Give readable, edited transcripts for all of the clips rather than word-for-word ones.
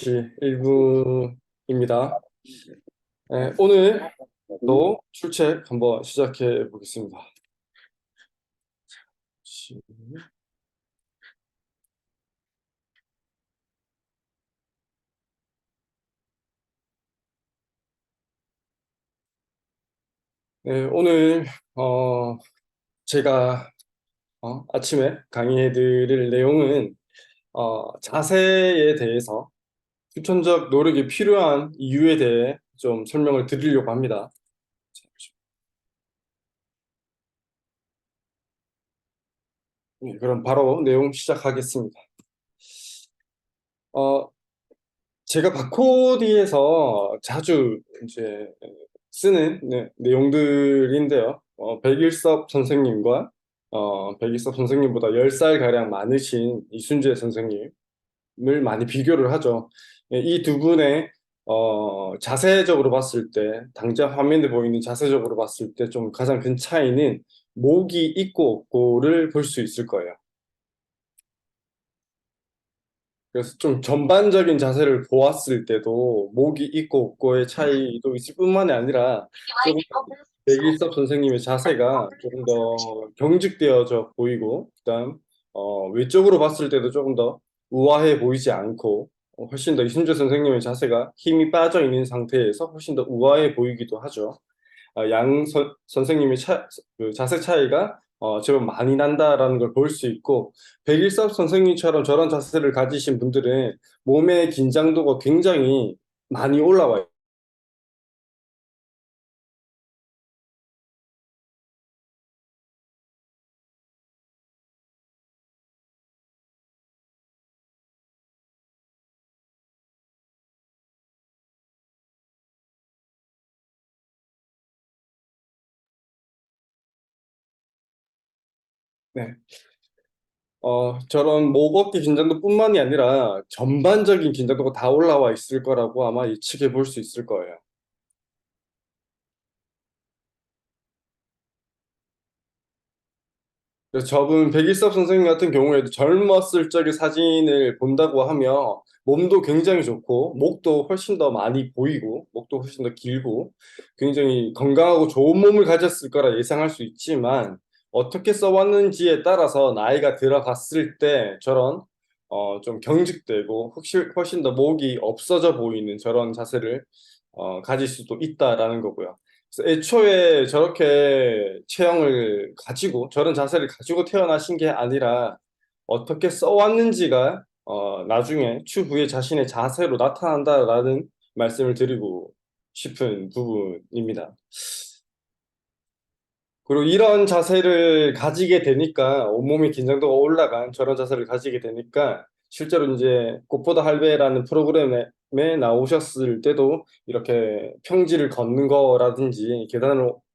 1부입니다. 오늘도 출첵 한번 시작해 보겠습니다. 오늘 제가 아침에 강의해 드릴 내용은 자세에 대해서 추천적 노력이 필요한 이유에 대해 좀 설명을 드리려고 합니다. 그럼 바로 내용 시작하겠습니다. 어, 제가 바코디에서 자주 이제 쓰는 내용들인데요. 백일섭 선생님과 백일섭 선생님보다 10살 가량 많으신 이순재 선생님을 많이 비교를 하죠. 이 두 분의 자세적으로 봤을 때, 당장 화면에 보이는 자세적으로 봤을 때 좀 가장 큰 차이는 목이 있고 없고를 볼 수 있을 거예요. 그래서 좀 전반적인 자세를 보았을 때도 목이 있고 없고의 차이도 있을 뿐만이 아니라 조금 백일섭 선생님의 자세가 조금 더 경직되어져 보이고, 그다음 외적으로 봤을 때도 조금 더 우아해 보이지 않고, 훨씬 더 이순재 선생님의 자세가 힘이 빠져 있는 상태에서 훨씬 더 우아해 보이기도 하죠. 선생님의 그 자세 차이가 제법 많이 난다라는 걸 볼 수 있고, 백일섭 선생님처럼 저런 자세를 가지신 분들은 몸의 긴장도가 굉장히 많이 올라와요. 네. 저런 목 어깨 긴장도뿐만이 아니라 전반적인 긴장도가 다 올라와 있을 거라고 아마 예측해 볼 수 있을 거예요. 그래서 저분 백일섭 선생님 같은 경우에도 젊었을 적의 사진을 본다고 하면 몸도 굉장히 좋고 목도 훨씬 더 많이 보이고 목도 훨씬 더 길고 굉장히 건강하고 좋은 몸을 가졌을 거라 예상할 수 있지만, 어떻게 써왔는지에 따라서 나이가 들어갔을 때 저런 좀 경직되고 훨씬 더 목이 없어져 보이는 저런 자세를 가질 수도 있다라는 거고요. 그래서 애초에 저렇게 체형을 가지고 저런 자세를 가지고 태어나신 게 아니라 어떻게 써왔는지가 나중에 추후에 자신의 자세로 나타난다라는 말씀을 드리고 싶은 부분입니다. 그리고 이런 자세를 가지게 되니까 온몸이 긴장도가 올라간 저런 자세를 가지게 되니까 실제로 이제 꽃보다 할배라는 프로그램에 나오셨을 때도 이렇게 평지를 걷는 거라든지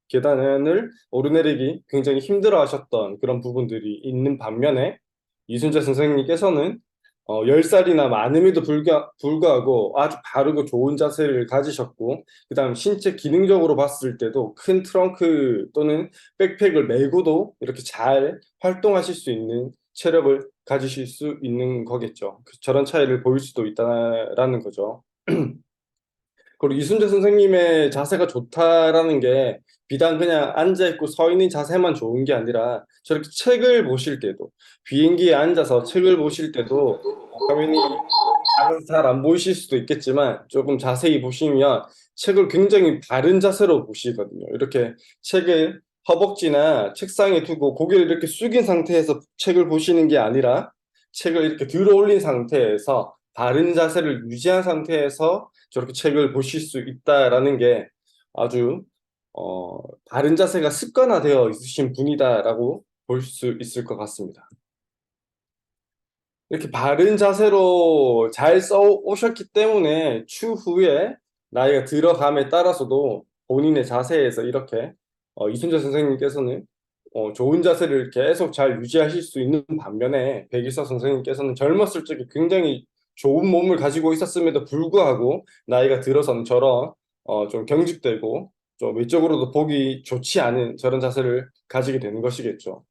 계단을 오르내리기 굉장히 힘들어 하셨던 그런 부분들이 있는 반면에, 이순재 선생님께서는 10살이나 많음에도 불구하고 아주 바르고 좋은 자세를 가지셨고, 그다음 신체 기능적으로 봤을 때도 큰 트렁크 또는 백팩을 메고도 이렇게 잘 활동하실 수 있는 체력을 가지실 수 있는 거겠죠. 저런 차이를 보일 수도 있다라는 거죠. 그리고 이순재 선생님의 자세가 좋다라는 게 비단 그냥 앉아있고 서 있는 자세만 좋은 게 아니라 저렇게 책을 보실 때도, 비행기에 앉아서 책을 보실 때도 화면이 잘 안 보이실 수도 있겠지만 조금 자세히 보시면 책을 굉장히 바른 자세로 보시거든요. 이렇게 책을 허벅지나 책상에 두고 고개를 이렇게 숙인 상태에서 책을 보시는 게 아니라 책을 이렇게 들어 올린 상태에서 바른 자세를 유지한 상태에서 저렇게 책을 보실 수 있다라는 게 아주 바른 자세가 습관화되어 있으신 분이다라고 볼 수 있을 것 같습니다. 이렇게 바른 자세로 잘 써 오셨기 때문에 추후에 나이가 들어감에 따라서도 본인의 자세에서 이렇게 이순재 선생님께서는 좋은 자세를 계속 잘 유지하실 수 있는 반면에, 백일서 선생님께서는 젊었을 적에 굉장히 좋은 몸을 가지고 있었음에도 불구하고 나이가 들어서는 저런 좀 경직되고 좀 외적으로도 보기 좋지 않은 저런 자세를 가지게 되는 것이겠죠.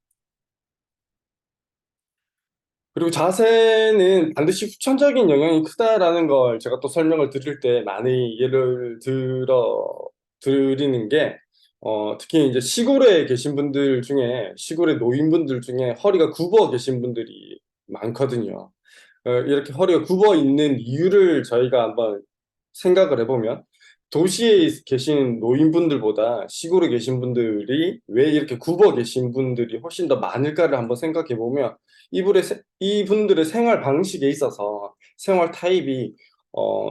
그리고 자세는 반드시 후천적인 영향이 크다라는 걸 제가 또 설명을 드릴 때 많이 예를 드리는 게, 특히 이제 시골에 계신 분들 중에, 시골의 노인분들 중에 허리가 굽어 계신 분들이 많거든요. 이렇게 허리가 굽어 있는 이유를 저희가 한번 생각을 해보면, 도시에 계신 노인분들보다 시골에 계신 분들이 왜 이렇게 굽어 계신 분들이 훨씬 더 많을까를 한번 생각해 보면, 이분들의 생활 방식에 있어서 생활 타입이,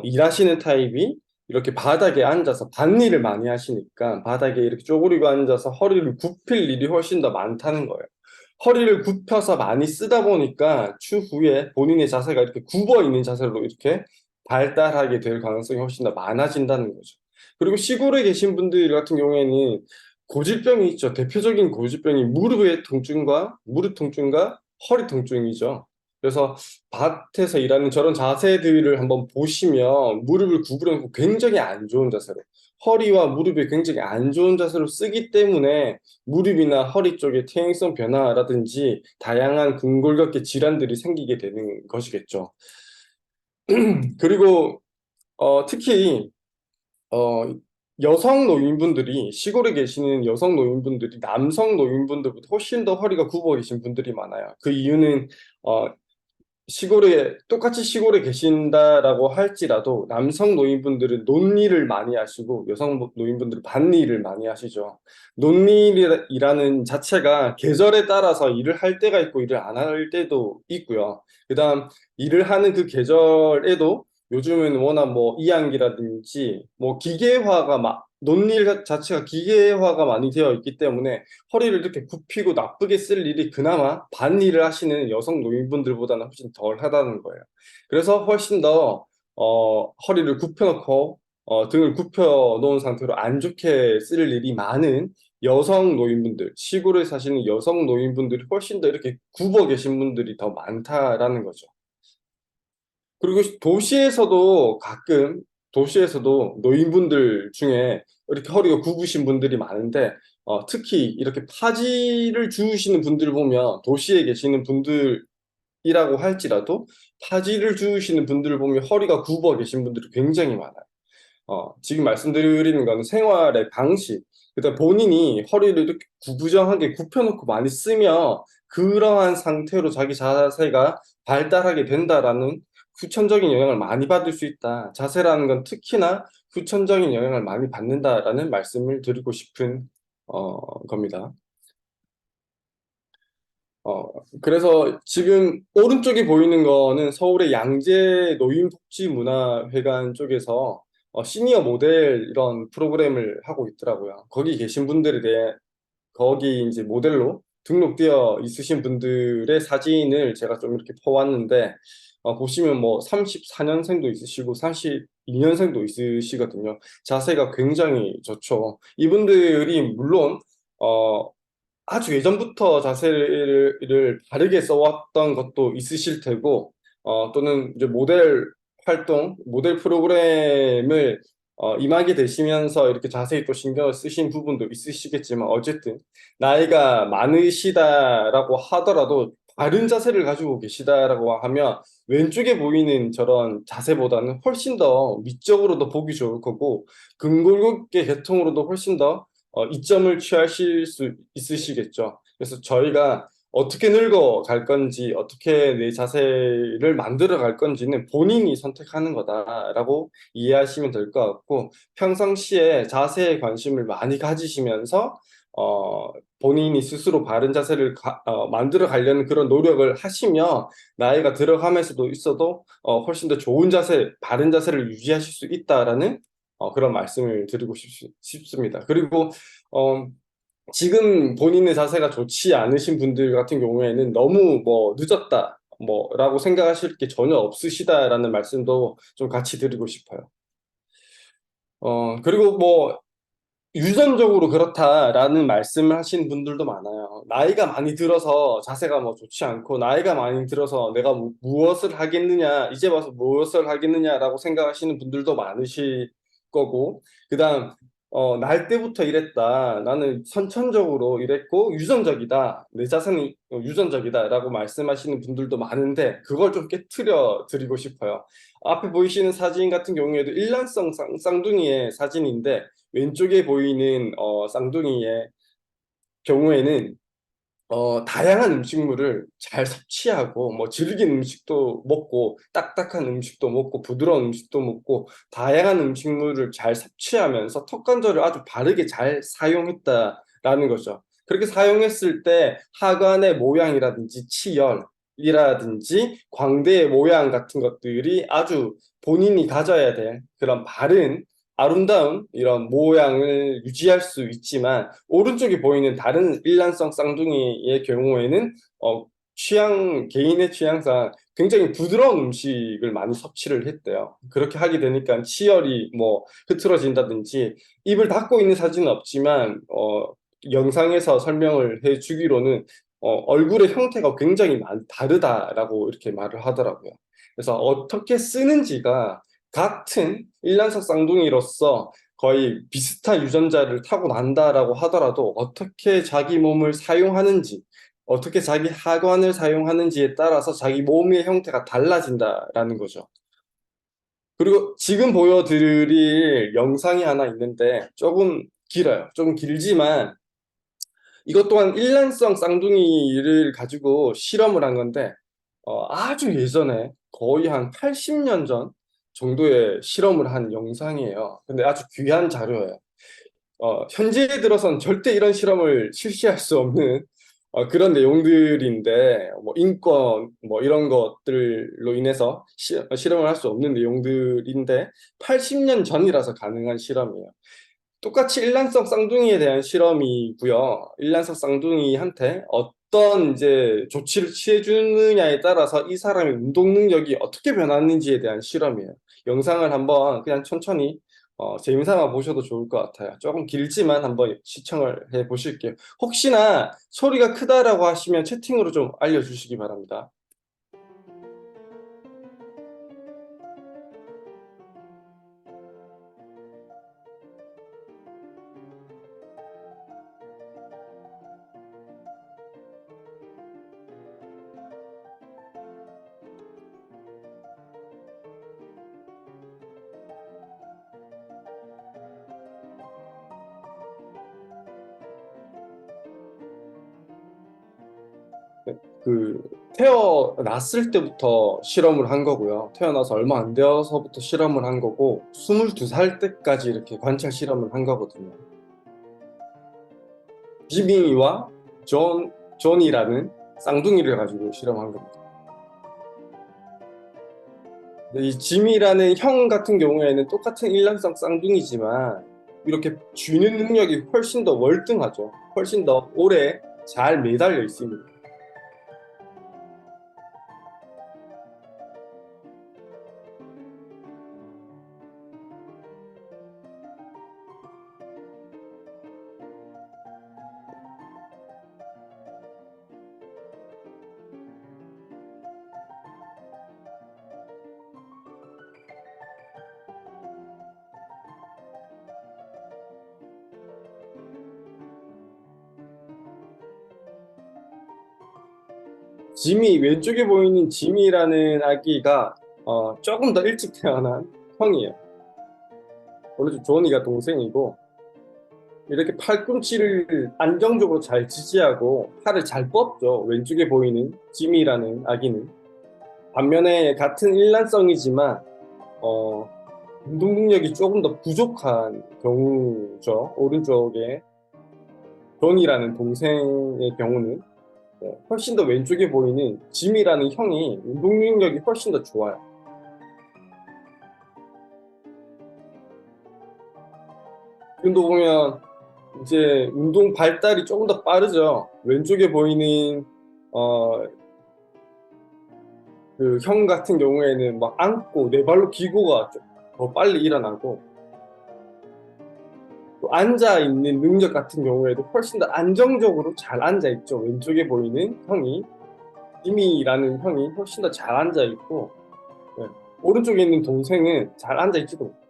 일하시는 타입이 이렇게 바닥에 앉아서 밭일을 많이 하시니까 바닥에 이렇게 쪼그리고 앉아서 허리를 굽힐 일이 훨씬 더 많다는 거예요. 허리를 굽혀서 많이 쓰다 보니까 추후에 본인의 자세가 이렇게 굽어 있는 자세로 이렇게 발달하게 될 가능성이 훨씬 더 많아진다는 거죠. 그리고 시골에 계신 분들 같은 경우에는 고질병이 있죠. 대표적인 고질병이 무릎 통증과 허리 통증이죠. 그래서 밭에서 일하는 저런 자세들을 한번 보시면 무릎을 구부려 놓고 굉장히 안 좋은 자세로, 허리와 무릎이 굉장히 안 좋은 자세로 쓰기 때문에 무릎이나 허리 쪽에 퇴행성 변화라든지 다양한 근골격계 질환들이 생기게 되는 것이겠죠. 그리고 특히 어, 여성 노인분들이, 시골에 계시는 여성 노인분들이 남성 노인분들보다 훨씬 더 허리가 굽어 계신 분들이 많아요. 그 이유는 어, 똑같이 시골에 계신다라고 할지라도 남성 노인분들은 논일을 많이 하시고 여성 노인분들은 밭일을 많이 하시죠. 논일이라는 자체가 계절에 따라서 일을 할 때가 있고 일을 안 할 때도 있고요. 그다음 일을 하는 그 계절에도 요즘은 워낙 뭐 이양기라든지 뭐 논일 자체가 기계화가 많이 되어 있기 때문에 허리를 이렇게 굽히고 나쁘게 쓸 일이 그나마 밭일을 하시는 여성 노인분들보다는 훨씬 덜 하다는 거예요. 그래서 훨씬 더 허리를 굽혀놓고 등을 굽혀 놓은 상태로 안 좋게 쓸 일이 많은 여성 노인분들, 시골에 사시는 여성 노인분들이 훨씬 더 이렇게 굽어 계신 분들이 더 많다라는 거죠. 그리고 도시에서도 노인분들 중에 이렇게 허리가 굽으신 분들이 많은데, 특히 이렇게 파지를 주우시는 분들 보면, 도시에 계시는 분들이라고 할지라도 파지를 주우시는 분들을 보면 허리가 굽어 계신 분들이 굉장히 많아요. 지금 말씀드리는 거는 생활의 방식, 그다음 본인이 허리를 이렇게 구부정하게 굽혀놓고 많이 쓰며 그러한 상태로 자기 자세가 발달하게 된다라는 후천적인 영향을 많이 받을 수 있다. 자세라는 건 특히나 후천적인 영향을 많이 받는다라는 말씀을 드리고 싶은 겁니다. 어, 그래서 지금 오른쪽에 보이는 거는 서울의 양재 노인복지문화회관 쪽에서 시니어 모델 이런 프로그램을 하고 있더라고요. 거기 이제 모델로 등록되어 있으신 분들의 사진을 제가 좀 이렇게 퍼왔는데, 보시면 뭐 34년생도 있으시고 32년생도 있으시거든요. 자세가 굉장히 좋죠. 이분들이 물론 어, 아주 예전부터 자세를 바르게 써왔던 것도 있으실 테고, 또는 이제 모델 프로그램을 임하게 되시면서 이렇게 자세히 또 신경을 쓰신 부분도 있으시겠지만, 어쨌든 나이가 많으시다라고 하더라도 바른 자세를 가지고 계시다라고 하면 왼쪽에 보이는 저런 자세보다는 훨씬 더 미적으로도 보기 좋을 거고, 근골격계 계통으로도 훨씬 더 이점을 취하실 수 있으시겠죠. 그래서 저희가 어떻게 늙어 갈 건지, 어떻게 내 자세를 만들어 갈 건지는 본인이 선택하는 거다라고 이해하시면 될 것 같고, 평상시에 자세에 관심을 많이 가지시면서 어, 본인이 스스로 바른 자세를 만들어 가려는 그런 노력을 하시며, 나이가 들어가면서도 있어도 훨씬 더 좋은 자세, 바른 자세를 유지하실 수 있다라는 그런 말씀을 드리고 싶습니다. 그리고 어, 지금 본인의 자세가 좋지 않으신 분들 같은 경우에는 너무 뭐 늦었다, 뭐라고 생각하실 게 전혀 없으시다라는 말씀도 좀 같이 드리고 싶어요. 그리고 뭐 유전적으로 그렇다라는 말씀을 하시는 분들도 많아요. 나이가 많이 들어서 자세가 뭐 좋지 않고, 나이가 많이 들어서 내가 무엇을 하겠느냐, 이제 와서 무엇을 하겠느냐라고 생각하시는 분들도 많으실 거고, 그다음 날 때부터 이랬다. 나는 선천적으로 이랬고 유전적이다. 내 자신이 유전적이다라고 말씀하시는 분들도 많은데 그걸 좀 깨트려 드리고 싶어요. 앞에 보이시는 사진 같은 경우에도 일란성 쌍둥이의 사진인데 왼쪽에 보이는 쌍둥이의 경우에는 다양한 음식물을 잘 섭취하고, 뭐, 질긴 음식도 먹고, 딱딱한 음식도 먹고, 부드러운 음식도 먹고, 다양한 음식물을 잘 섭취하면서 턱관절을 아주 바르게 잘 사용했다라는 거죠. 그렇게 사용했을 때 하관의 모양이라든지 치열이라든지 광대의 모양 같은 것들이 아주 본인이 가져야 될 그런 바른 아름다운 이런 모양을 유지할 수 있지만 오른쪽에 보이는 다른 일란성 쌍둥이의 경우에는 개인의 취향상 굉장히 부드러운 음식을 많이 섭취를 했대요. 그렇게 하게 되니까 치열이 뭐 흐트러진다든지 입을 닫고 있는 사진은 없지만 영상에서 설명을 해주기로는 얼굴의 형태가 굉장히 많이 다르다라고 이렇게 말을 하더라고요. 그래서 어떻게 쓰는지가 같은 일란성 쌍둥이로서 거의 비슷한 유전자를 타고 난다라고 하더라도 어떻게 자기 몸을 사용하는지, 어떻게 자기 하관을 사용하는지에 따라서 자기 몸의 형태가 달라진다라는 거죠. 그리고 지금 보여드릴 영상이 하나 있는데 조금 길어요. 좀 길지만 이것 또한 일란성 쌍둥이를 가지고 실험을 한 건데 아주 예전에 거의 한 80년 전 정도의 실험을 한 영상이에요. 근데 아주 귀한 자료예요. 현재에 들어선 절대 이런 실험을 실시할 수 없는 그런 내용들인데, 뭐 인권 뭐 이런 것들로 인해서 실험을 할 수 없는 내용들인데 80년 전이라서 가능한 실험이에요. 똑같이 일란성 쌍둥이에 대한 실험이고요. 일란성 쌍둥이한테 어떤 이제 조치를 취해 주느냐에 따라서 이 사람의 운동 능력이 어떻게 변하는지에 대한 실험이에요. 영상을 한번 그냥 천천히 재미삼아 보셔도 좋을 것 같아요. 조금 길지만 한번 시청을 해 보실게요. 혹시나 소리가 크다라고 하시면 채팅으로 좀 알려주시기 바랍니다. 네, 태어났을 때부터 실험을 한 거고요. 태어나서 얼마 안 되어서부터 실험을 한 거고, 22살 때까지 이렇게 관찰 실험을 한 거거든요. 지미와 존이라는 쌍둥이를 가지고 실험한 겁니다. 근데 이 지미라는 형 같은 경우에는 똑같은 일란성 쌍둥이지만, 이렇게 쥐는 능력이 훨씬 더 월등하죠. 훨씬 더 오래 잘 매달려 있습니다. 왼쪽에 보이는 지미라는 아기가 조금 더 일찍 태어난 형이에요. 오른쪽 조니가 동생이고, 이렇게 팔꿈치를 안정적으로 잘 지지하고 팔을 잘 뻗죠. 왼쪽에 보이는 지미라는 아기는. 반면에 같은 일란성이지만 어, 운동 능력이 조금 더 부족한 경우죠. 오른쪽에 존이라는 동생의 경우는 훨씬 더 왼쪽에 보이는 짐이라는 형이 운동 능력이 훨씬 더 좋아요. 지금도 보면 이제 운동 발달이 조금 더 빠르죠. 왼쪽에 보이는 어, 그 형 같은 경우에는 막 안고 네 발로 기고가 더 빨리 일어나고 또 앉아 있는 능력 같은 경우에도 훨씬 더 안정적으로 잘 앉아 있죠. 왼쪽에 보이는 형이 이미라는 형이 훨씬 더 잘 앉아 있고 네. 오른쪽에 있는 동생은 잘 앉아 있지도 못해요.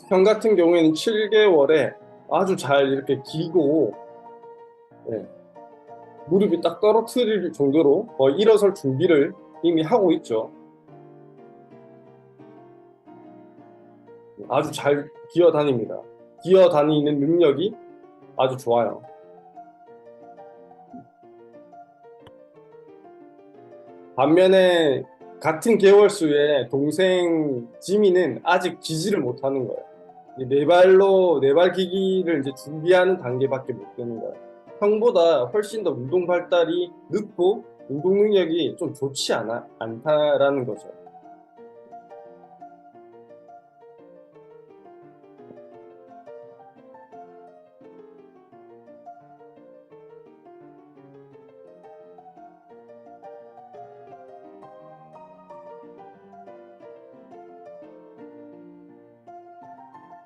형 같은 경우에는 7개월에 아주 잘 이렇게 기고, 예, 무릎이 딱 떨어뜨릴 정도로 거의 일어설 준비를 이미 하고 있죠. 아주 잘 기어 다닙니다. 기어 다니는 능력이 아주 좋아요. 반면에 같은 개월수의 동생 지민은 아직 기지를 못하는 거예요. 네 발 기기를 이제 준비하는 단계밖에 못 되는 거예요. 형보다 훨씬 더 운동 발달이 늦고 운동 능력이 좀 좋지 않다라는 거죠.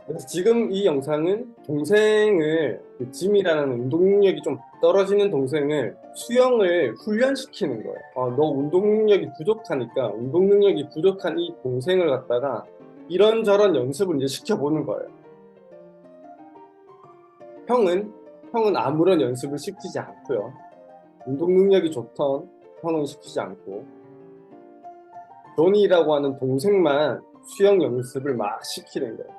그래서 지금 이 영상은 동생을, 그 짐이라는 운동 능력이 좀 떨어지는 동생을 수영을 훈련시키는 거예요. 너 운동 능력이 부족하니까 운동 능력이 부족한 이 동생을 갖다가 이런저런 연습을 이제 시켜보는 거예요. 형은 형은 아무런 연습을 시키지 않고요. 운동 능력이 좋던 형은 시키지 않고 조니라고 하는 동생만 수영 연습을 막 시키는 거예요.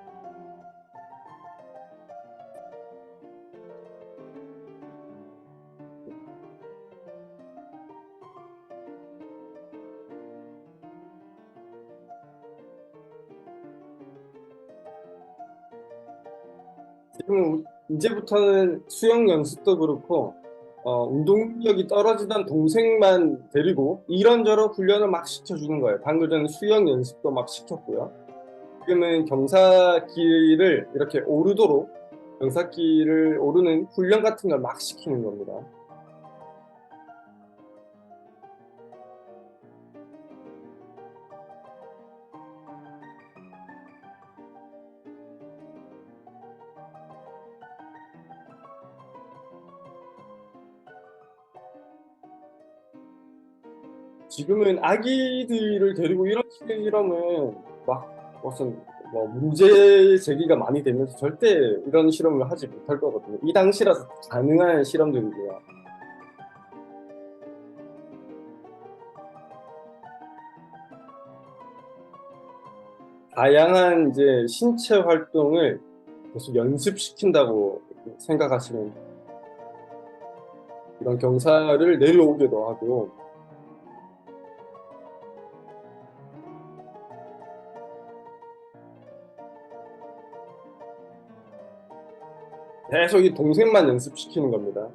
지금 이제부터는 수영 연습도 그렇고 운동 능력이 떨어지던 동생만 데리고 이런저런 훈련을 막 시켜주는 거예요. 방금 전에 수영 연습도 막 시켰고요. 지금은 경사길을 이렇게 오르도록 경사길을 오르는 훈련 같은 걸 막 시키는 겁니다. 지금은 아기들을 데리고 이런 실험은 막 무슨 뭐 문제 제기가 많이 되면서 절대 이런 실험을 하지 못할 거거든요. 이 당시라서 가능한 실험들이고요. 다양한 이제 신체 활동을 계속 연습시킨다고 생각하시면 이런 경사를 내려오기도 하고 계속 이 동생만 연습시키는 겁니다.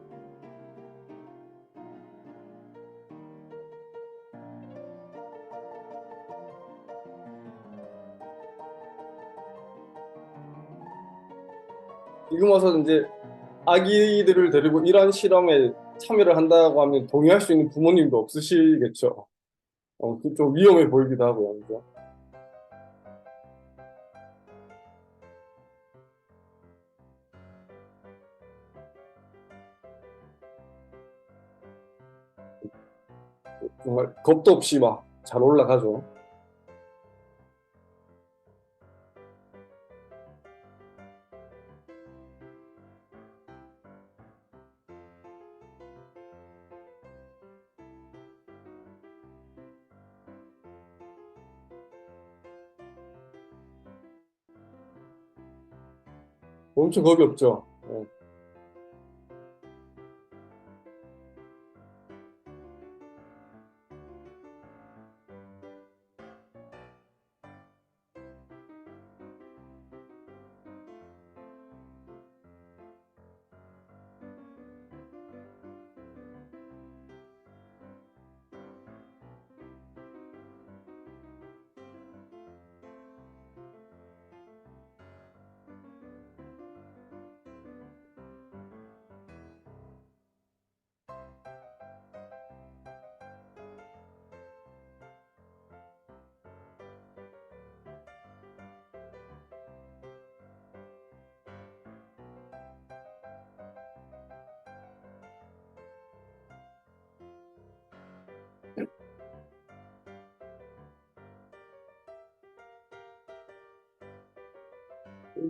지금 와서 이제 아기들을 데리고 이런 실험에 참여를 한다고 하면 동의할 수 있는 부모님도 없으시겠죠. 그좀 위험해 보이기도 하고요. 그죠? 정말 겁도 없이 막 잘 올라가죠. 엄청 겁이 없죠.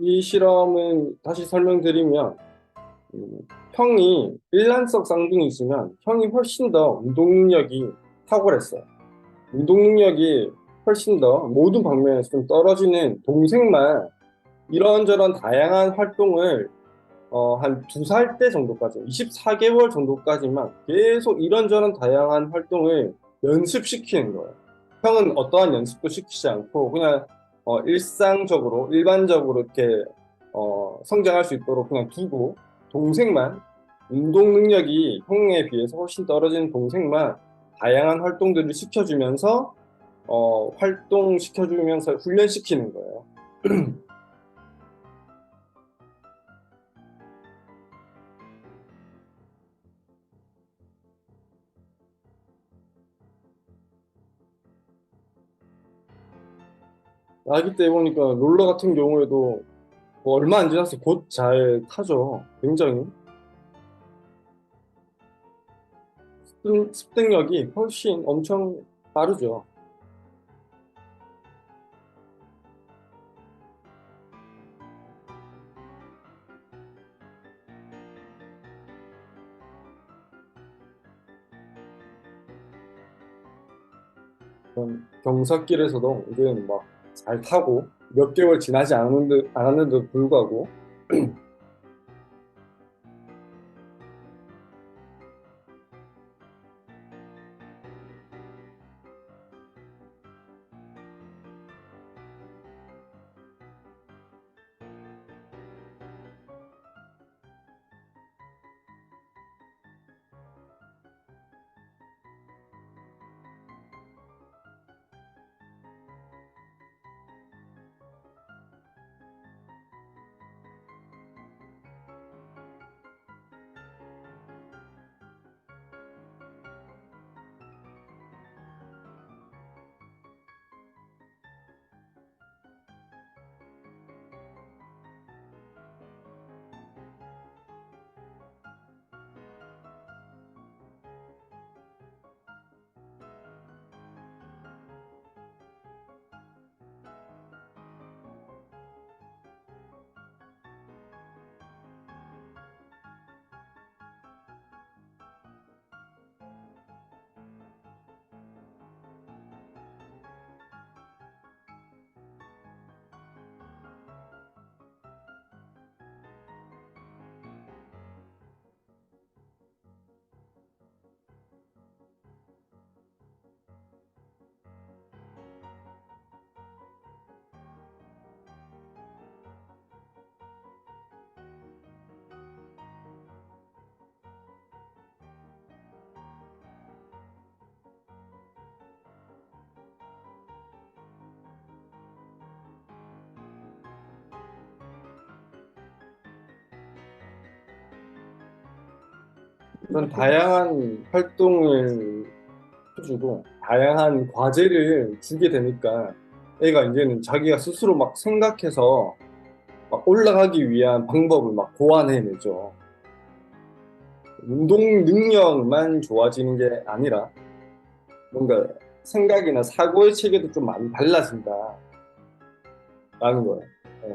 이 실험은 다시 설명드리면 형이 일란성 쌍둥이지만 형이 훨씬 더 운동 능력이 탁월했어요. 운동 능력이 훨씬 더 모든 방면에서 좀 떨어지는 동생만 이런저런 다양한 활동을 한 2살 때 정도까지, 24개월 정도까지만 계속 이런저런 다양한 활동을 연습시키는 거예요. 형은 어떠한 연습도 시키지 않고 그냥 일상적으로, 일반적으로 이렇게 성장할 수 있도록 그냥 두고 동생만 운동 능력이 형에 비해서 훨씬 떨어지는 동생만 다양한 활동들을 시켜주면서 활동시켜주면서 훈련시키는 거예요. 아기 때 보니까 롤러 같은 경우에도 뭐 얼마 안 지나서 곧 잘 타죠. 굉장히 습득력이 훨씬 엄청 빠르죠. 경사길에서도 이제 막 잘 타고 몇 개월 지나지 않았는데도 불구하고 그런 다양한 활동을 해주고 다양한 과제를 주게 되니까 애가 이제는 자기가 스스로 막 생각해서 막 올라가기 위한 방법을 막 고안해내죠. 운동 능력만 좋아지는 게 아니라 뭔가 생각이나 사고의 체계도 좀 많이 달라진다라는 거예요.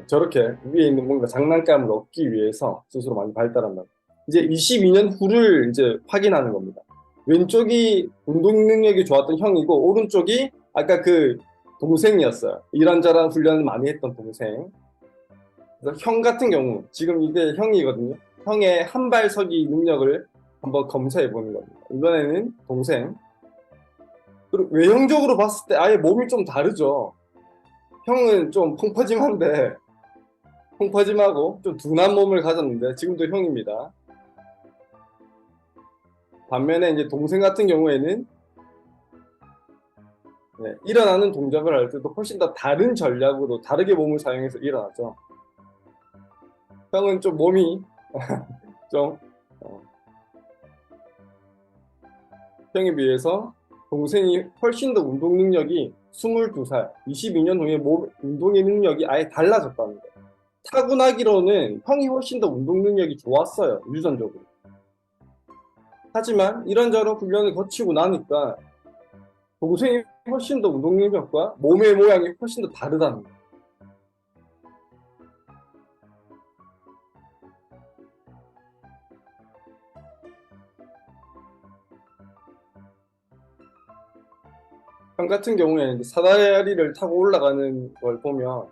저렇게 위에 있는 뭔가 장난감을 얻기 위해서 스스로 많이 발달한다. 이제 22년 후를 이제 확인하는 겁니다. 왼쪽이 운동 능력이 좋았던 형이고 오른쪽이 아까 그 동생이었어요. 이런저런 훈련을 많이 했던 동생. 그래서 형 같은 경우 지금 이게 형이거든요. 형의 한발서기 능력을 한번 검사해 보는 겁니다. 이번에는 동생. 그리고 외형적으로 봤을 때 아예 몸이 좀 다르죠. 형은 좀 펑퍼짐하고 좀 둔한 몸을 가졌는데 지금도 형입니다. 반면에 이제 동생 같은 경우에는 일어나는 동작을 할 때도 훨씬 더 다른 전략으로 다르게 몸을 사용해서 일어나죠. 형은 좀 몸이 좀 어, 형에 비해서 동생이 훨씬 더 운동 능력이 22살, 22년 후에 몸 운동의 능력이 아예 달라졌다는 거예요. 타고나기로는 형이 훨씬 더 운동 능력이 좋았어요, 유전적으로. 하지만 이런저런 훈련을 거치고 나니까 동생이 훨씬 더 운동 능력과 몸의 모양이 훨씬 더 다르다는 거예요. 형 같은 경우에는 사다리를 타고 올라가는 걸 보면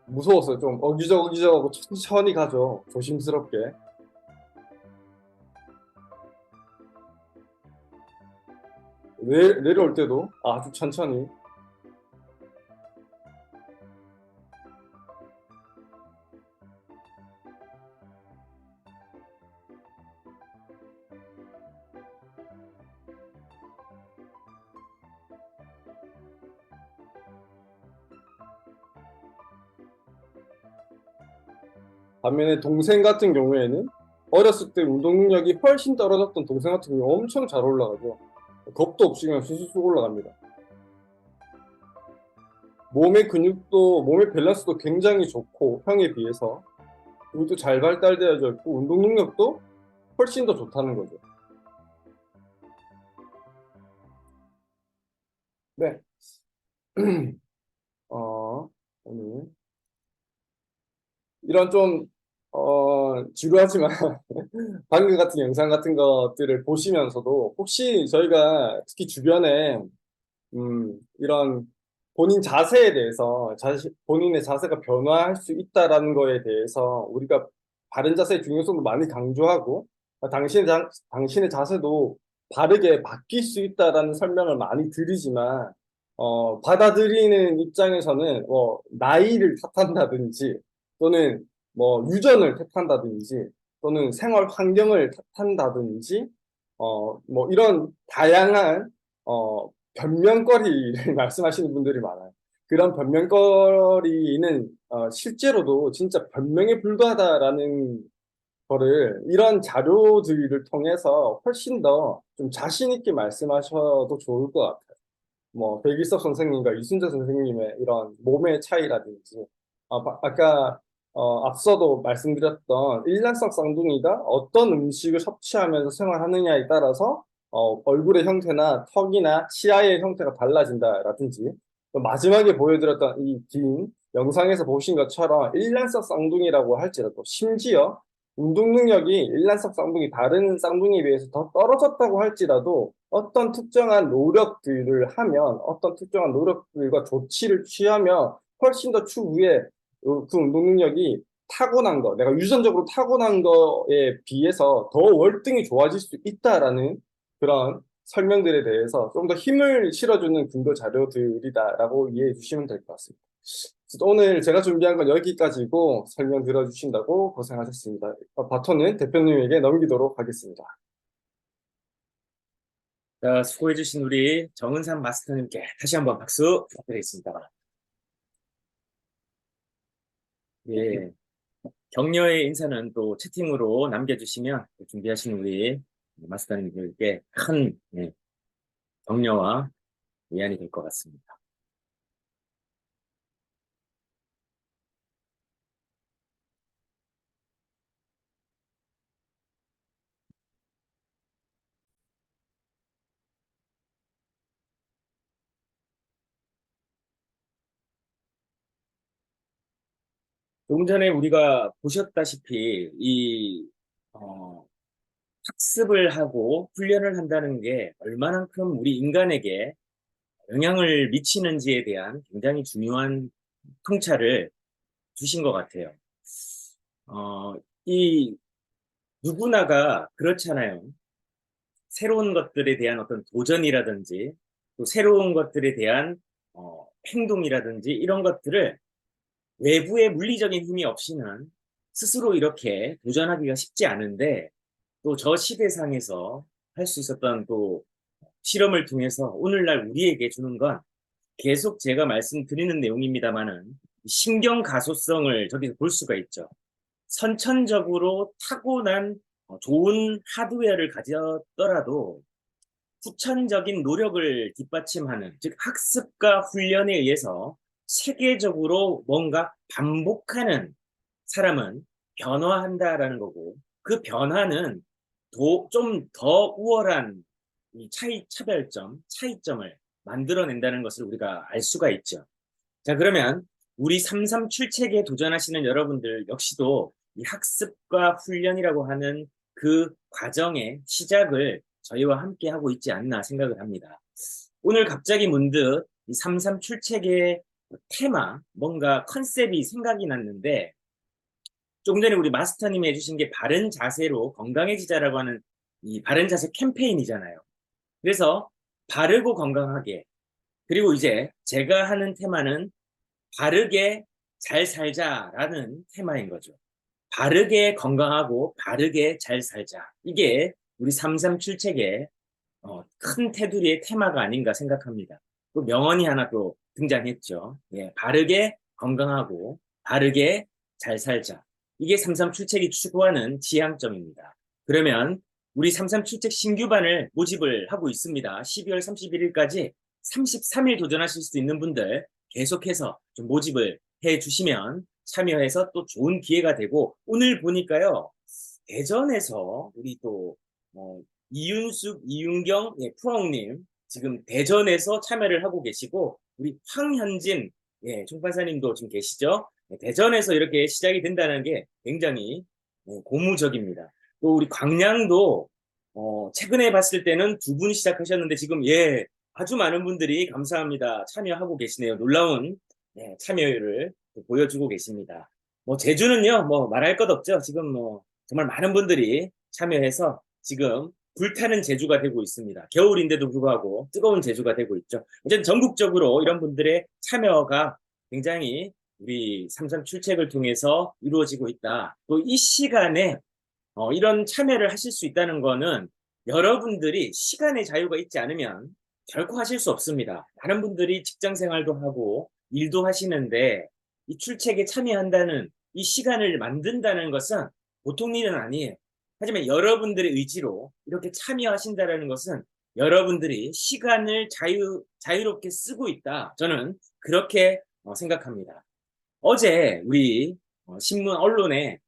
무서웠어요. 좀 어기저기저기하고 천천히 가죠. 조심스럽게. 내려올 때도 아주 천천히. 반면에 동생 같은 경우에는 어렸을 때 운동 능력이 훨씬 떨어졌던 동생 같은 경우 엄청 잘 올라가죠. 겁도 없이 그냥 수수수 올라갑니다. 몸의 근육도, 몸의 밸런스도 굉장히 좋고, 형에 비해서. 근육도 잘 발달되어져 있고, 운동 능력도 훨씬 더 좋다는 거죠. 네. 오늘 이런 좀, 지루하지만 방금 같은 영상 같은 것들을 보시면서도 혹시 저희가 특히 주변에 이런 본인 자세에 대해서 본인의 자세가 변화할 수 있다라는 거에 대해서 우리가 바른 자세의 중요성도 많이 강조하고 당신의 자세도 바르게 바뀔 수 있다라는 설명을 많이 드리지만 받아들이는 입장에서는 뭐 나이를 탓한다든지 또는 뭐 유전을 탓한다든지 또는 생활 환경을 탓한다든지 뭐 이런 다양한 변명거리를 말씀하시는 분들이 많아요. 그런 변명거리는 실제로도 진짜 변명에 불과하다라는 거를 이런 자료들을 통해서 훨씬 더 좀 자신 있게 말씀하셔도 좋을 것 같아요. 뭐 백일섭 선생님과 이순재 선생님의 이런 몸의 차이라든지 아까 앞서도 말씀드렸던 일란성 쌍둥이가 어떤 음식을 섭취하면서 생활하느냐에 따라서 얼굴의 형태나 턱이나 치아의 형태가 달라진다라든지 또 마지막에 보여드렸던 이 긴 영상에서 보신 것처럼 일란성 쌍둥이라고 할지라도 심지어 운동 능력이 일란성 쌍둥이 다른 쌍둥이에 비해서 더 떨어졌다고 할지라도 어떤 특정한 노력들을 하면 어떤 특정한 노력들과 조치를 취하면 훨씬 더 추후에 그 운동 능력이 타고난 거, 내가 유전적으로 타고난 거에 비해서 더 월등히 좋아질 수 있다라는 그런 설명들에 대해서 좀 더 힘을 실어주는 근거 자료들이다라고 이해해 주시면 될 것 같습니다. 오늘 제가 준비한 건 여기까지고 설명 들어주신다고 고생하셨습니다. 바톤은 대표님에게 넘기도록 하겠습니다. 자, 수고해주신 우리 정은삼 마스터님께 다시 한번 박수 부탁드리겠습니다. 예, 격려의 인사는 또 채팅으로 남겨주시면 준비하신 우리 마스터님들께 큰 격려와 위안이 될 것 같습니다. 조금 전에 우리가 보셨다시피 어, 학습을 하고 훈련을 한다는 게 얼마만큼 우리 인간에게 영향을 미치는지에 대한 굉장히 중요한 통찰을 주신 것 같아요. 어, 이 누구나가 그렇잖아요. 새로운 것들에 대한 어떤 도전이라든지 또 새로운 것들에 대한 행동이라든지 이런 것들을 외부의 물리적인 힘이 없이는 스스로 이렇게 도전하기가 쉽지 않은데 또 저 시대상에서 할 수 있었던 또 실험을 통해서 오늘날 우리에게 주는 건 계속 제가 말씀드리는 내용입니다만은 신경 가소성을 저기서 볼 수가 있죠. 선천적으로 타고난 좋은 하드웨어를 가졌더라도 후천적인 노력을 뒷받침하는, 즉 학습과 훈련에 의해서 세계적으로 뭔가 반복하는 사람은 변화한다라는 거고, 그 변화는 좀 더 우월한 차이점을 만들어낸다는 것을 우리가 알 수가 있죠. 자, 그러면 우리 33 출첵에 도전하시는 여러분들 역시도 이 학습과 훈련이라고 하는 그 과정의 시작을 저희와 함께 하고 있지 않나 생각을 합니다. 오늘 갑자기 문득 이 33 출첵의 테마, 뭔가 컨셉이 생각이 났는데 조금 전에 우리 마스터님이 해주신 게 바른 자세로 건강해지자라고 하는 이 바른 자세 캠페인이잖아요. 그래서 바르고 건강하게, 그리고 이제 제가 하는 테마는 바르게 잘 살자라는 테마인 거죠. 바르게 건강하고 바르게 잘 살자. 이게 우리 33 출첵의 큰 테두리의 테마가 아닌가 생각합니다. 또 명언이 하나 또 등장했죠. 예, 바르게 건강하고 바르게 잘 살자. 이게 33 출첵이 추구하는 지향점입니다. 그러면 우리 33 출첵 신규반을 모집을 하고 있습니다. 12월 31일까지 33일 도전하실 수 있는 분들 계속해서 좀 모집을 해 주시면 참여해서 또 좋은 기회가 되고, 오늘 보니까요, 대전에서 우리 또 이윤숙, 이윤경, 예, 푸엉님 지금 대전에서 참여를 하고 계시고, 우리 황현진, 예, 총판사님도 지금 계시죠? 예, 대전에서 이렇게 시작이 된다는 게 굉장히 고무적입니다. 또 우리 광양도 최근에 봤을 때는 두 분이 시작하셨는데 지금 예, 아주 많은 분들이 감사합니다. 참여하고 계시네요. 놀라운 참여율을 보여주고 계십니다. 뭐 제주는요, 뭐 말할 것 없죠. 지금 뭐 정말 많은 분들이 참여해서 지금 불타는 제주가 되고 있습니다. 겨울인데도 불구하고 뜨거운 제주가 되고 있죠. 어쨌든 전국적으로 이런 분들의 참여가 굉장히 우리 삼삼 출첵을 통해서 이루어지고 있다. 또 이 시간에 이런 참여를 하실 수 있다는 거는 여러분들이 시간의 자유가 있지 않으면 결코 하실 수 없습니다. 많은 분들이 직장 생활도 하고 일도 하시는데 이 출첵에 참여한다는 이 시간을 만든다는 것은 보통 일은 아니에요. 하지만 여러분들의 의지로 이렇게 참여하신다는 것은 여러분들이 시간을 자유롭게 쓰고 있다. 저는 그렇게 생각합니다. 어제 우리 신문 언론에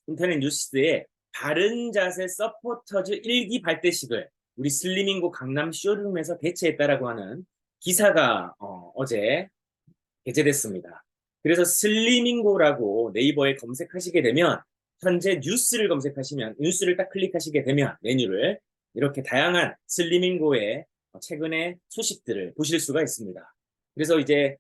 인터넷 뉴스에 바른 자세 서포터즈 일기 발대식을 우리 슬리밍고 강남 쇼룸에서 개최했다라고 하는 기사가 어제 게재됐습니다. 그래서 슬리밍고라고 네이버에 검색하시게 되면 현재 뉴스를 검색하시면 뉴스를 딱 클릭하시게 되면 메뉴를 이렇게 다양한 슬리밍고의 최근의 소식들을 보실 수가 있습니다. 그래서 이제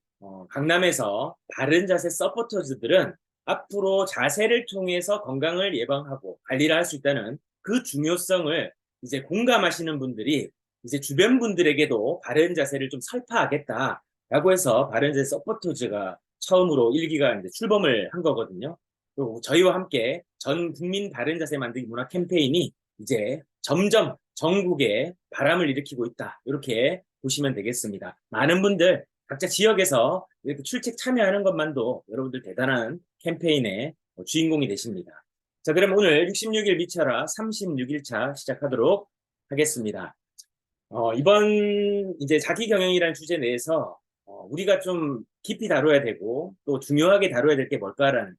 강남에서 바른 자세 서포터즈들은 앞으로 자세를 통해서 건강을 예방하고 관리를 할 수 있다는 그 중요성을 이제 공감하시는 분들이 이제 주변 분들에게도 바른 자세를 좀 설파하겠다라고 해서 바른 자세 서포터즈가 처음으로 일기가 이제 출범을 한 거거든요. 또 저희와 함께 전 국민 바른 자세 만들기 문화 캠페인이 이제 점점 전국에 바람을 일으키고 있다. 이렇게 보시면 되겠습니다. 많은 분들 각자 지역에서 이렇게 출첵 참여하는 것만도 여러분들 대단한 캠페인의 주인공이 되십니다. 자, 그럼 오늘 66일 미쳐라 36일차 시작하도록 하겠습니다. 이번 이제 자기경영이라는 주제 내에서 우리가 좀 깊이 다뤄야 되고 또 중요하게 다뤄야 될 게 뭘까라는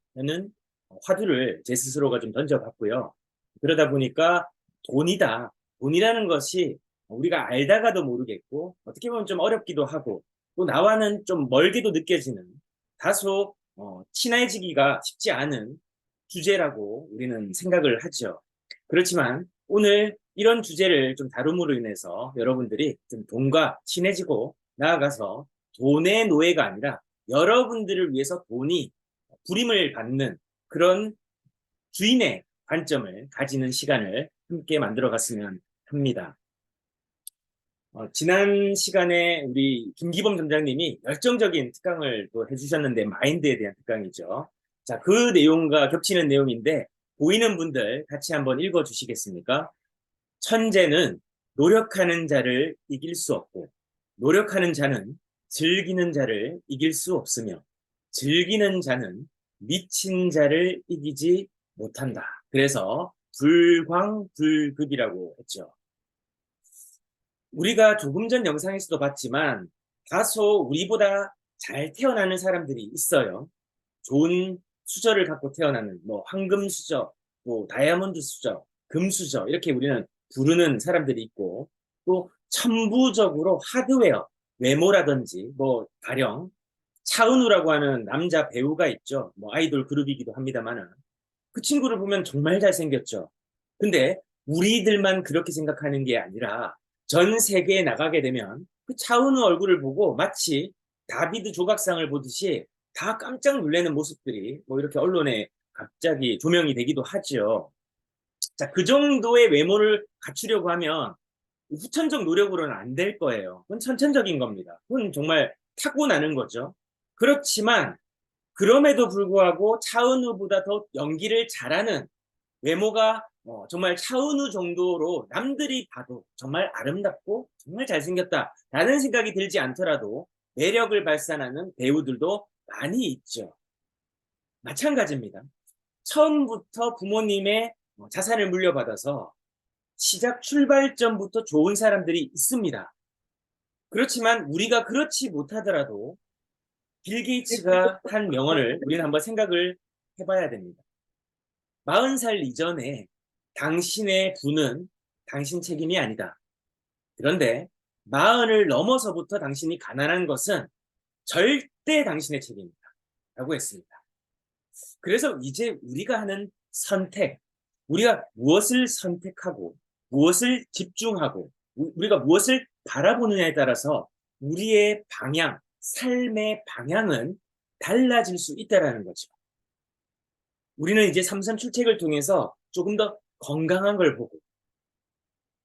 화두를 제 스스로가 좀 던져봤고요. 그러다 보니까 돈이다. 돈이라는 것이 우리가 알다가도 모르겠고 어떻게 보면 좀 어렵기도 하고 또 나와는 좀 멀게도 느껴지는 다소 친해지기가 쉽지 않은 주제라고 우리는 생각을 하죠. 그렇지만 오늘 이런 주제를 좀 다룸으로 인해서 여러분들이 좀 돈과 친해지고 나아가서 돈의 노예가 아니라 여러분들을 위해서 돈이 부림을 받는 그런 주인의 관점을 가지는 시간을 함께 만들어 갔으면 합니다. 지난 시간에 우리 김기범 점장님이 열정적인 특강을 또 해주셨는데 마인드에 대한 특강이죠. 자, 그 내용과 겹치는 내용인데 보이는 분들 같이 한번 읽어 주시겠습니까? 천재는 노력하는 자를 이길 수 없고 노력하는 자는 즐기는 자를 이길 수 없으며 즐기는 자는 미친 자를 이기지 못한다. 그래서 불광불급이라고 했죠. 우리가 조금 전 영상에서도 봤지만 다소 우리보다 잘 태어나는 사람들이 있어요. 좋은 수저를 갖고 태어나는 뭐 황금 수저, 뭐 다이아몬드 수저, 금 수저 이렇게 우리는 부르는 사람들이 있고 또 천부적으로 하드웨어, 외모라든지 뭐 가령 차은우라고 하는 남자 배우가 있죠. 뭐 아이돌 그룹이기도 합니다만은 그 친구를 보면 정말 잘생겼죠. 근데 우리들만 그렇게 생각하는 게 아니라 전 세계에 나가게 되면 그 차은우 얼굴을 보고 마치 다비드 조각상을 보듯이 다 깜짝 놀라는 모습들이 뭐 이렇게 언론에 갑자기 조명이 되기도 하죠. 자, 그 정도의 외모를 갖추려고 하면 후천적 노력으로는 안 될 거예요. 그건 선천적인 겁니다. 그건 정말 타고나는 거죠. 그렇지만 그럼에도 불구하고 차은우보다 더 연기를 잘하는 외모가 정말 차은우 정도로 남들이 봐도 정말 아름답고 정말 잘생겼다라는 생각이 들지 않더라도 매력을 발산하는 배우들도 많이 있죠. 마찬가지입니다. 처음부터 부모님의 자산을 물려받아서 시작 출발점부터 좋은 사람들이 있습니다. 그렇지만 우리가 그렇지 못하더라도 빌 게이츠가 한 명언을 우리는 한번 생각을 해봐야 됩니다. 40살 이전에 당신의 부는 당신 책임이 아니다. 그런데 40을 넘어서부터 당신이 가난한 것은 절대 당신의 책임이다. 라고 했습니다. 그래서 이제 우리가 하는 선택, 우리가 무엇을 선택하고 무엇을 집중하고 우리가 무엇을 바라보느냐에 따라서 우리의 방향, 삶의 방향은 달라질 수 있다는 거죠. 우리는 이제 삼삼출책을 통해서 조금 더 건강한 걸 보고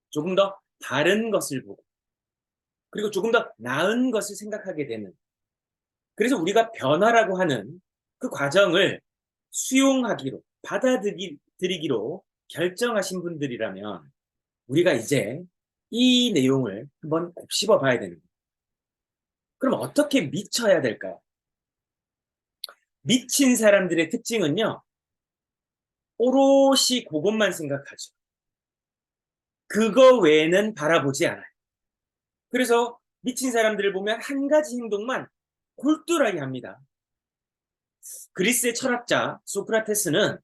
조금 더 바른 것을 보고 그리고 조금 더 나은 것을 생각하게 되는, 그래서 우리가 변화라고 하는 그 과정을 수용하기로 받아들이기로 결정하신 분들이라면 우리가 이제 이 내용을 한번 곱씹어 봐야 되는 거예요. 그럼 어떻게 미쳐야 될까요? 미친 사람들의 특징은요, 오롯이 그것만 생각하죠. 그거 외에는 바라보지 않아요. 그래서 미친 사람들을 보면 한 가지 행동만 골똘하게 합니다. 그리스의 철학자 소크라테스는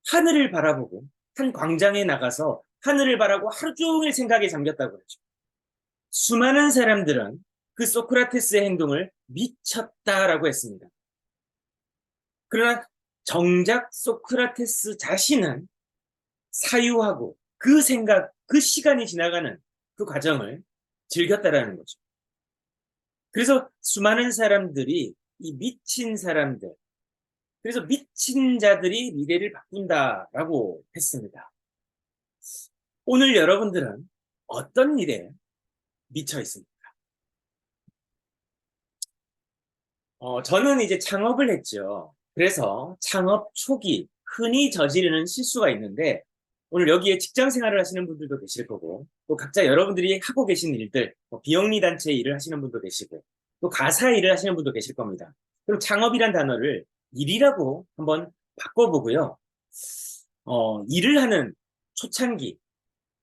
하늘을 바라보고 한 광장에 나가서 하늘을 바라고 하루 종일 생각에 잠겼다고 하죠. 수많은 사람들은 그 소크라테스의 행동을 미쳤다라고 했습니다. 그러나 정작 소크라테스 자신은 사유하고 그 생각, 그 시간이 지나가는 그 과정을 즐겼다라는 거죠. 그래서 수많은 사람들이 이 미친 사람들, 그래서 미친 자들이 미래를 바꾼다라고 했습니다. 오늘 여러분들은 어떤 일에 미쳐 있습니까? 저는 이제 창업을 했죠. 그래서 창업 초기 흔히 저지르는 실수가 있는데 오늘 여기에 직장 생활을 하시는 분들도 계실 거고 또 각자 여러분들이 하고 계신 일들, 비영리 단체 일을 하시는 분도 계시고 또 가사 일을 하시는 분도 계실 겁니다. 그럼 창업이란 단어를 일이라고 한번 바꿔보고요. 일을 하는 초창기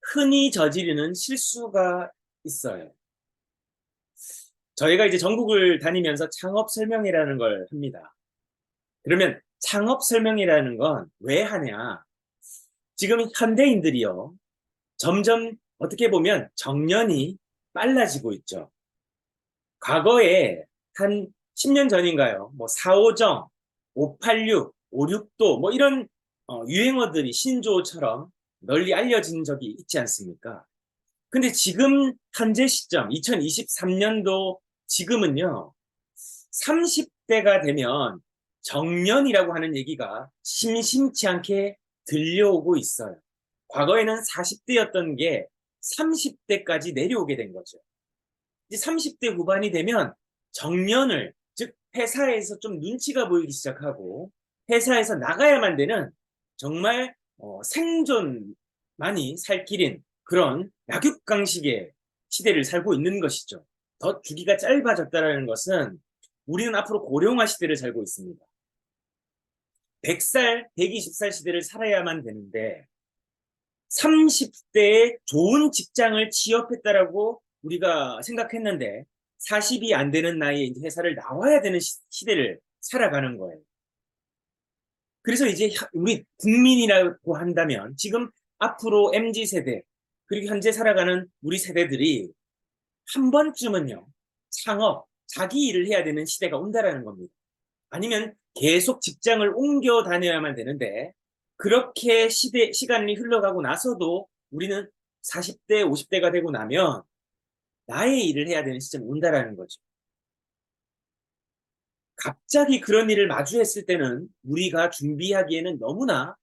흔히 저지르는 실수가 있어요. 저희가 이제 전국을 다니면서 창업 설명회라는 걸 합니다. 그러면 창업 설명회라는 건 왜 하냐? 지금 현대인들이요, 점점 어떻게 보면 정년이 빨라지고 있죠. 과거에 한 10년 전인가요? 뭐 4.5정, 586, 5.6도 뭐 이런 유행어들이 신조어처럼 널리 알려진 적이 있지 않습니까? 근데 지금 현재 시점 2023년도 지금은요 30대가 되면 정년이라고 하는 얘기가 심심치 않게 들려오고 있어요. 과거에는 40대였던 게 30대까지 내려오게 된 거죠. 이제 30대 후반이 되면 정년을, 즉 회사에서 좀 눈치가 보이기 시작하고 회사에서 나가야만 되는 정말 생존만이 살 길인 그런 약육강식의 시대를 살고 있는 것이죠. 더 주기가 짧아졌다는 것은 우리는 앞으로 고령화 시대를 살고 있습니다. 100살, 120살 시대를 살아야만 되는데 30대에 좋은 직장을 취업했다라고 우리가 생각했는데 40이 안 되는 나이에 이제 회사를 나와야 되는 시대를 살아가는 거예요. 그래서 이제 우리 국민이라고 한다면 지금 앞으로 MZ세대 그리고 현재 살아가는 우리 세대들이 한 번쯤은요 창업, 자기 일을 해야 되는 시대가 온다라는 겁니다. 아니면 계속 직장을 옮겨 다녀야만 되는데 그렇게 시간이 흘러가고 나서도 우리는 40대, 50대가 되고 나면 나의 일을 해야 되는 시점이 온다라는 거죠. 갑자기 그런 일을 마주했을 때는 우리가 준비하기에는 너무나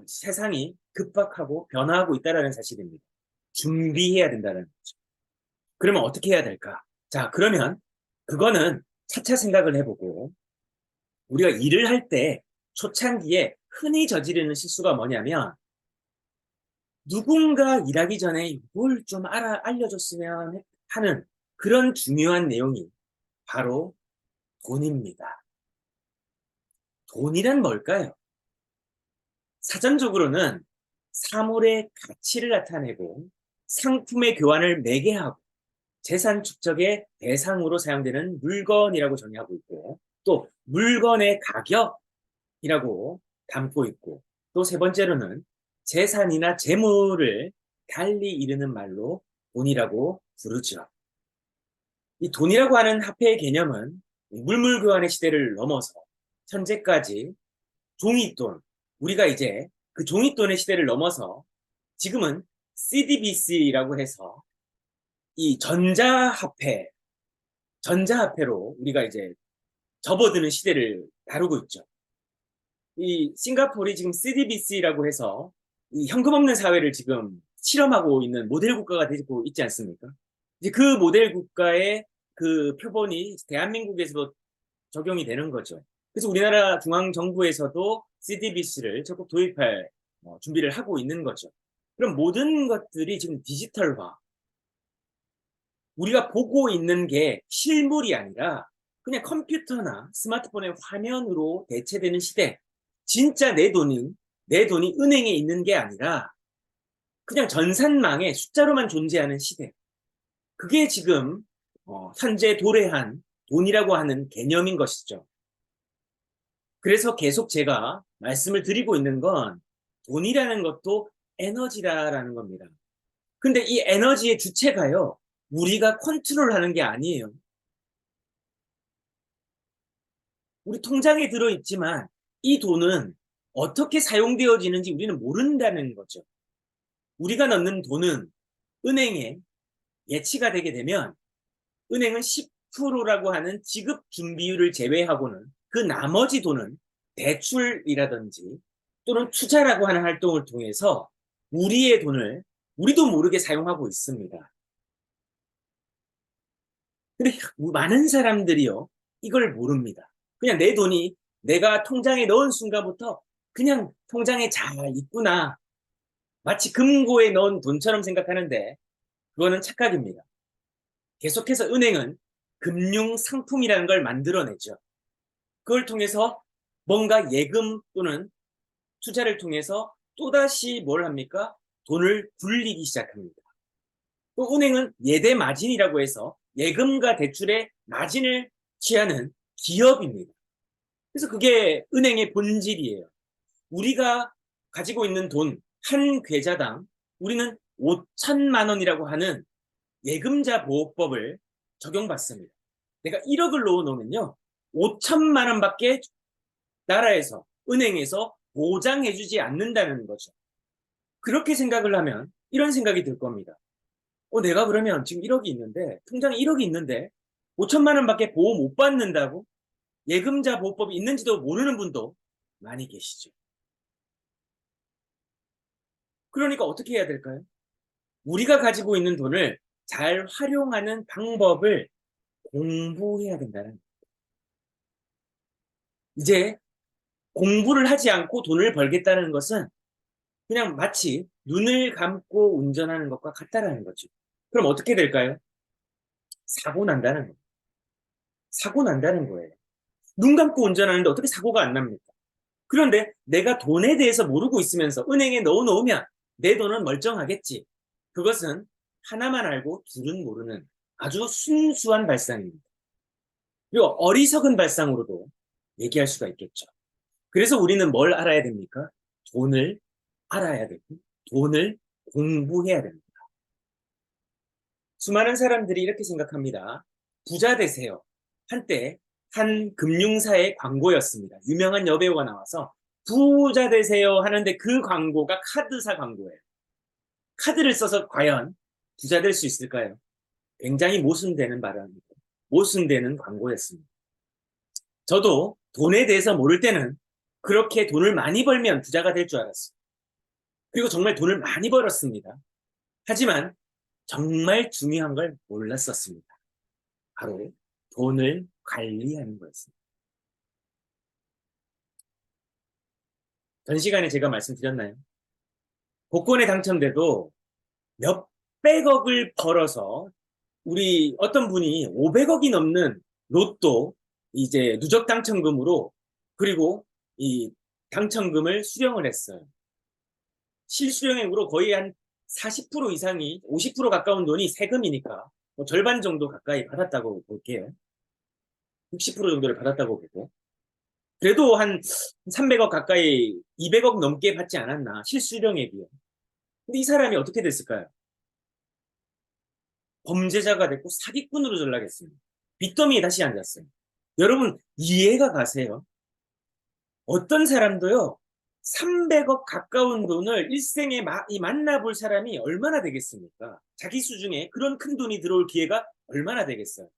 세상이 급박하고 변화하고 있다는 사실입니다. 준비해야 된다는 거죠. 그러면 어떻게 해야 될까? 자, 그러면 그거는 차차 생각을 해보고 우리가 일을 할 때 초창기에 흔히 저지르는 실수가 뭐냐면 누군가 일하기 전에 이걸 좀 알려줬으면 하는 그런 중요한 내용이 바로 돈입니다. 돈이란 뭘까요? 사전적으로는 사물의 가치를 나타내고 상품의 교환을 매개하고 재산 축적의 대상으로 사용되는 물건이라고 정의하고 있고 또 물건의 가격이라고 담고 있고 또 세 번째로는 재산이나 재물을 달리 이르는 말로 돈이라고 부르죠. 이 돈이라고 하는 화폐의 개념은 물물교환의 시대를 넘어서 현재까지 종이돈, 우리가 이제 그 종이돈의 시대를 넘어서 지금은 CDBC라고 해서 이 전자화폐로 우리가 이제 접어드는 시대를 다루고 있죠. 이 싱가포르이 지금 CDBC라고 해서 이 현금 없는 사회를 지금 실험하고 있는 모델 국가가 되고 있지 않습니까? 이제 그 모델 국가의 그 표본이 대한민국에서도 적용이 되는 거죠. 그래서 우리나라 중앙정부에서도 CDBC를 적극 도입할 준비를 하고 있는 거죠. 그럼 모든 것들이 지금 디지털화. 우리가 보고 있는 게 실물이 아니라 그냥 컴퓨터나 스마트폰의 화면으로 대체되는 시대. 진짜 내 돈이 은행에 있는 게 아니라 그냥 전산망에 숫자로만 존재하는 시대. 그게 지금 현재 도래한 돈이라고 하는 개념인 것이죠. 그래서 계속 제가 말씀을 드리고 있는 건 돈이라는 것도 에너지라는 겁니다. 근데 이 에너지의 주체가요, 우리가 컨트롤하는 게 아니에요. 우리 통장에 들어있지만 이 돈은 어떻게 사용되어지는지 우리는 모른다는 거죠. 우리가 넣는 돈은 은행에 예치가 되게 되면 은행은 10%라고 하는 지급 준비율을 제외하고는 그 나머지 돈은 대출이라든지 또는 투자라고 하는 활동을 통해서 우리의 돈을 우리도 모르게 사용하고 있습니다. 근데 많은 사람들이요, 이걸 모릅니다. 그냥 내 돈이 내가 통장에 넣은 순간부터 그냥 통장에 잘 있구나. 마치 금고에 넣은 돈처럼 생각하는데 그거는 착각입니다. 계속해서 은행은 금융 상품이라는 걸 만들어내죠. 그걸 통해서 뭔가 예금 또는 투자를 통해서 또다시 뭘 합니까? 돈을 굴리기 시작합니다. 또 은행은 예대 마진이라고 해서 예금과 대출의 마진을 취하는 기업입니다. 그래서 그게 은행의 본질이에요. 우리가 가지고 있는 돈 한 계좌당 우리는 5천만 원이라고 하는 예금자 보호법을 적용받습니다. 내가 1억을 넣어놓으면요, 5천만 원밖에 나라에서, 은행에서 보장해주지 않는다는 거죠. 그렇게 생각을 하면 이런 생각이 들 겁니다. 내가 그러면 지금 1억이 있는데, 통장에 1억이 있는데, 5천만 원밖에 보호 못 받는다고? 예금자 보호법이 있는지도 모르는 분도 많이 계시죠. 그러니까 어떻게 해야 될까요? 우리가 가지고 있는 돈을 잘 활용하는 방법을 공부해야 된다는 거예요. 이제 공부를 하지 않고 돈을 벌겠다는 것은 그냥 마치 눈을 감고 운전하는 것과 같다라는 거죠. 그럼 어떻게 될까요? 사고 난다는 거예요. 사고 난다는 거예요. 눈 감고 운전하는데 어떻게 사고가 안 납니까? 그런데 내가 돈에 대해서 모르고 있으면서 은행에 넣어놓으면 내 돈은 멀쩡하겠지. 그것은 하나만 알고 둘은 모르는 아주 순수한 발상입니다. 그리고 어리석은 발상으로도 얘기할 수가 있겠죠. 그래서 우리는 뭘 알아야 됩니까? 돈을 알아야 되고 돈을 공부해야 됩니다. 수많은 사람들이 이렇게 생각합니다. 부자 되세요. 한때 한 금융사의 광고였습니다. 유명한 여배우가 나와서 부자 되세요 하는데 그 광고가 카드사 광고예요. 카드를 써서 과연 부자 될 수 있을까요? 굉장히 모순되는 발언이고 모순되는 광고였습니다. 저도 돈에 대해서 모를 때는 그렇게 돈을 많이 벌면 부자가 될 줄 알았어요. 그리고 정말 돈을 많이 벌었습니다. 하지만 정말 중요한 걸 몰랐었습니다. 바로 돈을 관리하는 거였습니다. 전 시간에 제가 말씀드렸나요? 복권에 당첨돼도 몇백억을 벌어서 우리 어떤 분이 500억이 넘는 로또 이제 누적 당첨금으로 그리고 이 당첨금을 수령을 했어요. 실수령액으로 거의 한 40% 이상이 50% 가까운 돈이 세금이니까 뭐 절반 정도 가까이 받았다고 볼게요. 60% 정도를 받았다고 보고 그래도 한 300억 가까이 200억 넘게 받지 않았나 실수령액이요. 근데 이 사람이 어떻게 됐을까요? 범죄자가 됐고 사기꾼으로 전락했습니다. 빚더미에 다시 앉았어요. 여러분 이해가 가세요? 어떤 사람도요 300억 가까운 돈을 일생에 만나볼 사람이 얼마나 되겠습니까? 자기 수중에 그런 큰 돈이 들어올 기회가 얼마나 되겠어요?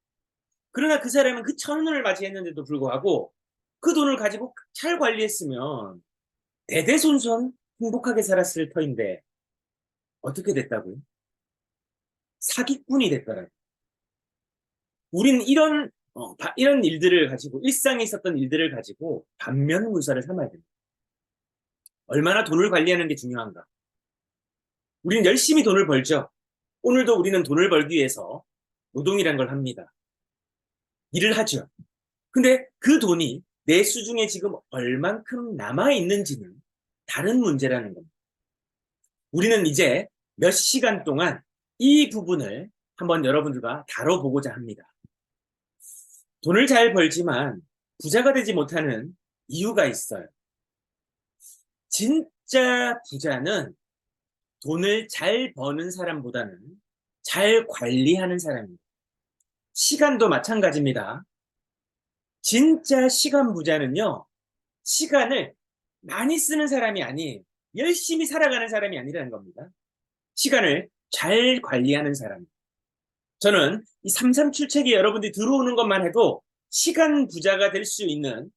그러나 그 사람은 그 천운을 맞이했는데도 불구하고 그 돈을 가지고 잘 관리했으면 대대손손 행복하게 살았을 터인데 어떻게 됐다고요? 사기꾼이 됐더라고요. 우린 이런 일들을 가지고 일상에 있었던 일들을 가지고 반면교사를 삼아야 됩니다. 얼마나 돈을 관리하는 게 중요한가? 우리는 열심히 돈을 벌죠. 오늘도 우리는 돈을 벌기 위해서 노동이란 걸 합니다. 일을 하죠. 근데 그 돈이 내 수중에 지금 얼만큼 남아있는지는 다른 문제라는 겁니다. 우리는 이제 몇 시간 동안 이 부분을 한번 여러분들과 다뤄보고자 합니다. 돈을 잘 벌지만 부자가 되지 못하는 이유가 있어요. 진짜 부자는 돈을 잘 버는 사람보다는 잘 관리하는 사람입니다. 시간도 마찬가지입니다. 진짜 시간 부자는요, 시간을 많이 쓰는 사람이 아니에요. 열심히 살아가는 사람이 아니라는 겁니다. 시간을 잘 관리하는 사람. 저는 이 337책에 여러분들이 들어오는 것만 해도 시간 부자가 될 수 있는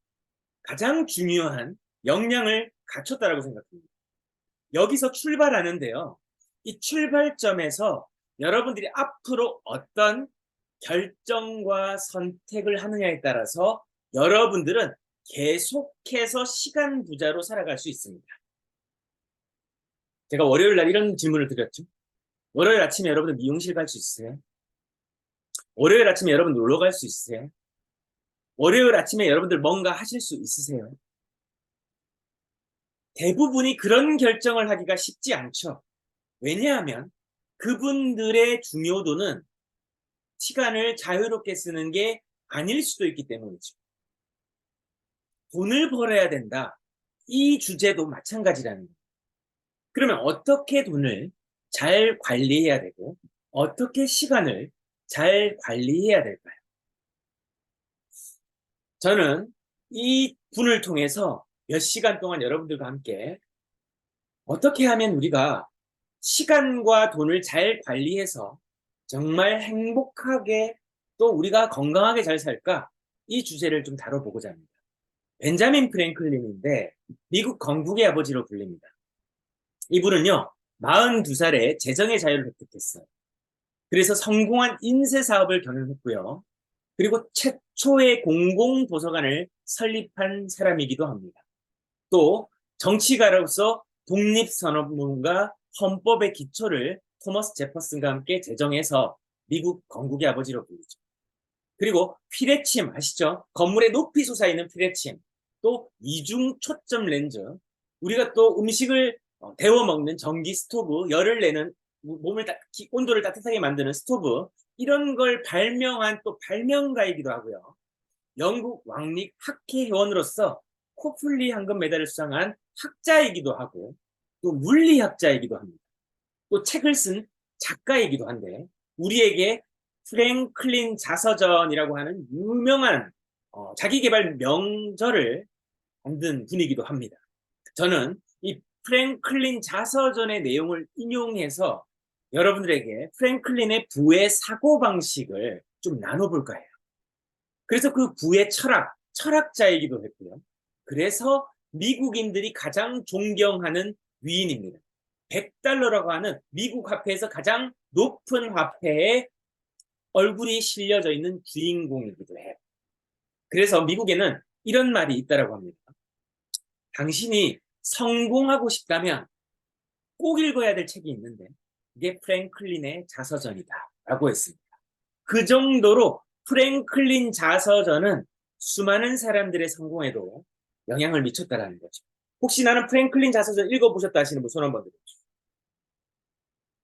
가장 중요한 역량을 갖췄다라고 생각합니다. 여기서 출발하는데요. 이 출발점에서 여러분들이 앞으로 어떤 결정과 선택을 하느냐에 따라서 여러분들은 계속해서 시간 부자로 살아갈 수 있습니다. 제가 월요일 날 이런 질문을 드렸죠. 월요일 아침에 여러분들 미용실 갈 수 있으세요? 월요일 아침에 여러분 놀러 갈 수 있으세요? 월요일 아침에 여러분들 뭔가 하실 수 있으세요? 대부분이 그런 결정을 하기가 쉽지 않죠. 왜냐하면 그분들의 중요도는 시간을 자유롭게 쓰는 게 아닐 수도 있기 때문이죠. 돈을 벌어야 된다. 이 주제도 마찬가지라는 거예요. 그러면 어떻게 돈을 잘 관리해야 되고 어떻게 시간을 잘 관리해야 될까요? 저는 이 분을 통해서 몇 시간 동안 여러분들과 함께 어떻게 하면 우리가 시간과 돈을 잘 관리해서 정말 행복하게 또 우리가 건강하게 잘 살까? 이 주제를 좀 다뤄보고자 합니다. 벤자민 프랭클린인데 미국 건국의 아버지로 불립니다. 이분은요 42살에 재정의 자유를 획득했어요. 그래서 성공한 인쇄 사업을 경영했고요. 그리고 최초의 공공도서관을 설립한 사람이기도 합니다. 또 정치가로서 독립선언문과 헌법의 기초를 토머스 제퍼슨과 함께 제정해서 미국 건국의 아버지로 불리죠. 그리고 피레침 아시죠? 건물에 높이 솟아있는 피레침, 또 이중 초점 렌즈, 우리가 또 음식을 데워 먹는 전기 스토브, 열을 내는 온도를 따뜻하게 만드는 스토브, 이런 걸 발명한 또 발명가이기도 하고요. 영국 왕립 학회 회원으로서 코플리 황금 메달을 수상한 학자이기도 하고 또 물리학자이기도 합니다. 또 책을 쓴 작가이기도 한데 우리에게 프랭클린 자서전이라고 하는 유명한 자기계발 명저를 만든 분이기도 합니다. 저는 이 프랭클린 자서전의 내용을 인용해서 여러분들에게 프랭클린의 부의 사고방식을 좀 나눠볼까 해요. 그래서 그 부의 철학자이기도 했고요. 그래서 미국인들이 가장 존경하는 위인입니다. 100달러라고 하는 미국 화폐에서 가장 높은 화폐에 얼굴이 실려져 있는 주인공이기도 해요. 그래서 미국에는 이런 말이 있다고 합니다. 당신이 성공하고 싶다면 꼭 읽어야 될 책이 있는데 이게 프랭클린의 자서전이다 라고 했습니다. 그 정도로 프랭클린 자서전은 수많은 사람들의 성공에도 영향을 미쳤다는 거죠. 혹시 나는 프랭클린 자서전 읽어보셨다 하시는 분 손 한번 들어주세요.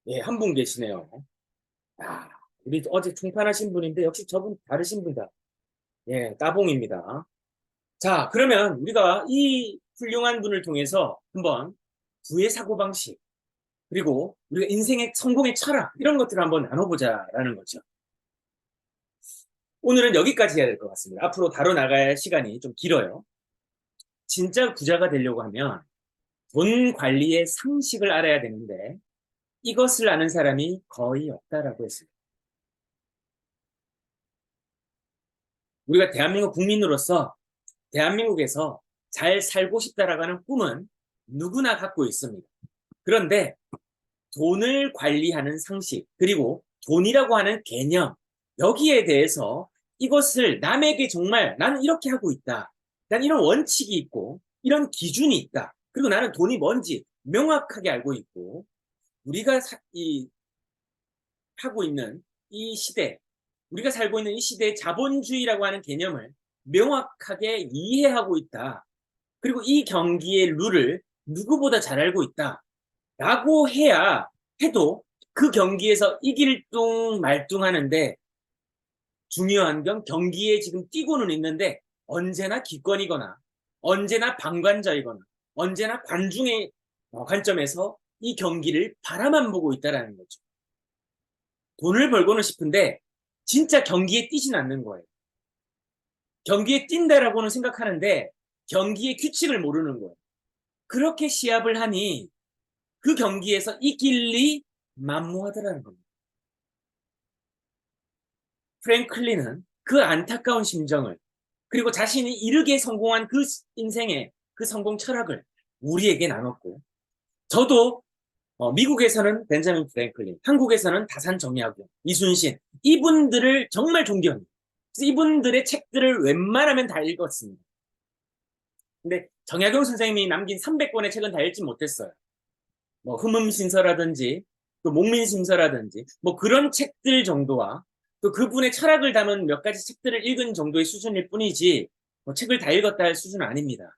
예, 한 분 계시네요. 아, 우리 어제 중판하신 분인데 역시 저분 다르신 분이다. 예, 따봉입니다. 자, 그러면 우리가 이 훌륭한 분을 통해서 한번 부의 사고방식, 그리고 우리가 인생의 성공의 철학, 이런 것들을 한번 나눠보자라는 거죠. 오늘은 여기까지 해야 될 것 같습니다. 앞으로 다뤄나갈 시간이 좀 길어요. 진짜 부자가 되려고 하면 돈 관리의 상식을 알아야 되는데 이것을 아는 사람이 거의 없다라고 했습니다. 우리가 대한민국 국민으로서 대한민국에서 잘 살고 싶다라고 하는 꿈은 누구나 갖고 있습니다. 그런데 돈을 관리하는 상식, 그리고 돈이라고 하는 개념, 여기에 대해서 이것을 남에게 정말 나는 이렇게 하고 있다. 난 이런 원칙이 있고 이런 기준이 있다. 그리고 나는 돈이 뭔지 명확하게 알고 있고 우리가 하고 있는 이 시대, 우리가 살고 있는 이 시대의 자본주의라고 하는 개념을 명확하게 이해하고 있다. 그리고 이 경기의 룰을 누구보다 잘 알고 있다. 라고 해도 그 경기에서 이길 둥 말둥 하는데 중요한 건 경기에 지금 뛰고는 있는데 언제나 기권이거나 언제나 방관자이거나 언제나 관중의 관점에서 이 경기를 바라만 보고 있다는 거죠. 돈을 벌고는 싶은데 진짜 경기에 뛰진 않는 거예요. 경기에 뛴다라고는 생각하는데 경기의 규칙을 모르는 거예요. 그렇게 시합을 하니 그 경기에서 이길리 만무하더라는 겁니다. 프랭클린은 그 안타까운 심정을 그리고 자신이 이르게 성공한 그 인생의 그 성공 철학을 우리에게 나눴고 저도 미국에서는 벤자민 프랭클린, 한국에서는 다산 정약용, 이순신 이분들을 정말 존경합니다. 이분들의 책들을 웬만하면 다 읽었습니다. 근데 정약용 선생님이 남긴 300권의 책은 다 읽지 못했어요. 뭐 흠음신서라든지 또 목민심서라든지 뭐 그런 책들 정도와 또 그분의 철학을 담은 몇 가지 책들을 읽은 정도의 수준일 뿐이지 뭐 책을 다 읽었다 할 수준은 아닙니다.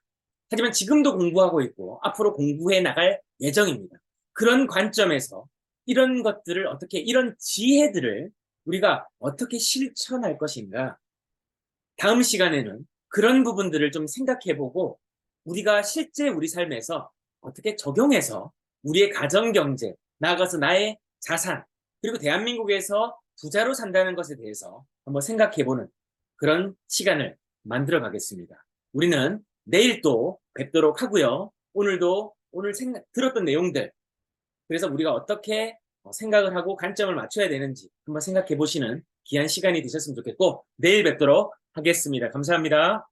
하지만 지금도 공부하고 있고 앞으로 공부해 나갈 예정입니다. 그런 관점에서 이런 것들을 어떻게 이런 지혜들을 우리가 어떻게 실천할 것인가 다음 시간에는 그런 부분들을 좀 생각해보고 우리가 실제 우리 삶에서 어떻게 적용해서 우리의 가정경제, 나아가서 나의 자산, 그리고 대한민국에서 부자로 산다는 것에 대해서 한번 생각해보는 그런 시간을 만들어 가겠습니다. 우리는 내일 또 뵙도록 하고요. 오늘도 오늘 들었던 내용들, 그래서 우리가 어떻게 생각을 하고 관점을 맞춰야 되는지 한번 생각해 보시는 귀한 시간이 되셨으면 좋겠고 내일 뵙도록 하겠습니다. 감사합니다.